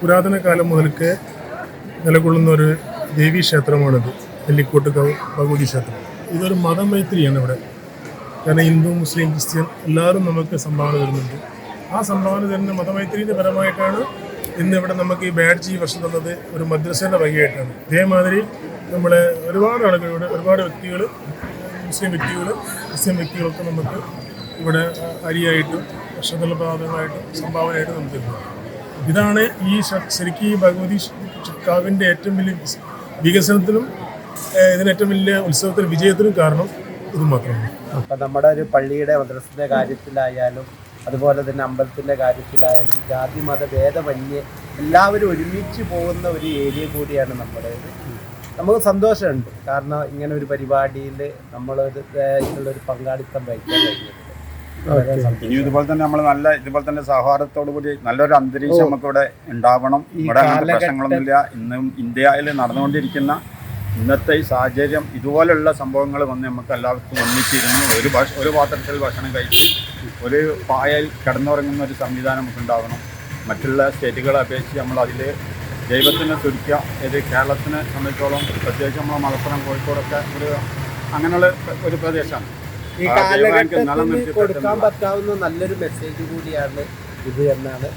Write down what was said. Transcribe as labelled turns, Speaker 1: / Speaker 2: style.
Speaker 1: പുരാതന കാലം മുതൽക്ക് നിലകൊള്ളുന്ന ഒരു ദേവീക്ഷേത്രമാണിത്. നെല്ലിക്കോട്ട് ഭഗവതി ക്ഷേത്രം. ഇതൊരു മതമൈത്രിയാണ് ഇവിടെ. കാരണം ഹിന്ദു, മുസ്ലിം, ക്രിസ്ത്യൻ എല്ലാവരും നമുക്ക് സംഭാവന തരുന്നുണ്ട്. ആ സംഭാവന തരുന്ന മതമൈത്രിയുടെ പരമായിട്ടാണ് ഇന്നിവിടെ നമുക്ക് ഈ ബാഡ്ജ് ഈ വർഷം തന്നത് ഒരു മദ്രസേൻ്റെ വകയായിട്ടാണ്. ഇതേമാതിരി നമ്മളെ ഒരുപാട് ആളുകൾ, ഒരുപാട് വ്യക്തികൾ, മുസ്ലിം വ്യക്തികൾ, ക്രിസ്ത്യൻ വ്യക്തികളൊക്കെ നമുക്ക് ഇവിടെ അരിയായിട്ടും വർഷത്തിലുള്ള ഭാഗമായിട്ടും സംഭാവനയായിട്ട് നമുക്ക് തരുന്നത്. ഇതാണ് ഈ ശരിക്കും ഈ ഭഗവതി കാവിൻ്റെ ഏറ്റവും വലിയ വികസനത്തിനും ഇതിനേറ്റവും വലിയ ഉത്സവത്തിന് വിജയത്തിനും കാരണം ഇത് മാത്രമാണ്.
Speaker 2: അപ്പം നമ്മുടെ ഒരു പള്ളിയുടെ മദ്രസയുടെ കാര്യത്തിലായാലും അതുപോലെ തന്നെ അമ്പലത്തിൻ്റെ കാര്യത്തിലായാലും ജാതി മത ഭേദമന്യേ എല്ലാവരും ഒരുമിച്ച് പോകുന്ന ഒരു ഏരിയ കൂടിയാണ് നമ്മുടേത്. നമുക്ക് സന്തോഷമുണ്ട്, കാരണം ഇങ്ങനെ ഒരു പരിപാടിയിൽ നമ്മളൊരു പങ്കാളിത്തം വഹിക്കാൻ കഴിഞ്ഞത്.
Speaker 3: ഇനി ഇതുപോലെ തന്നെ നമ്മൾ ഇതുപോലെ തന്നെ സൗഹാർദ്ദത്തോടു കൂടി നല്ലൊരു അന്തരീക്ഷം നമുക്കിവിടെ ഉണ്ടാവണം. ഇവിടെ അങ്ങനത്തെ പ്രശ്നങ്ങളൊന്നുമില്ല. ഇന്നും ഇന്ത്യയിൽ നടന്നുകൊണ്ടിരിക്കുന്ന ഇന്നത്തെ ഈ സാഹചര്യം ഇതുപോലുള്ള സംഭവങ്ങൾ വന്ന് നമുക്ക് എല്ലാവർക്കും ഒന്നിച്ചിരുന്നു ഒരു പാത്രത്തിൽ ഭക്ഷണം കഴിച്ച് ഒരു പായൽ കിടന്നുറങ്ങുന്ന ഒരു സംവിധാനം നമുക്ക് ഉണ്ടാവണം. മറ്റുള്ള സ്റ്റേറ്റുകളെ അപേക്ഷിച്ച് നമ്മൾ അതിൽ ദൈവത്തിനെ ചുരുക്കുക. ഇത് കേരളത്തിനെ സംബന്ധിച്ചോളം പ്രത്യേകിച്ച് നമ്മളെ മലപ്പുറം, കോഴിക്കോടൊക്കെ അങ്ങനെയുള്ള ഒരു പ്രദേശമാണ്.
Speaker 2: ഈ കാലഘട്ടത്തിൽ കൊടുക്കാൻ പറ്റാവുന്ന നല്ലൊരു മെസ്സേജ് കൂടിയാണ് ഇത് എന്നാണ്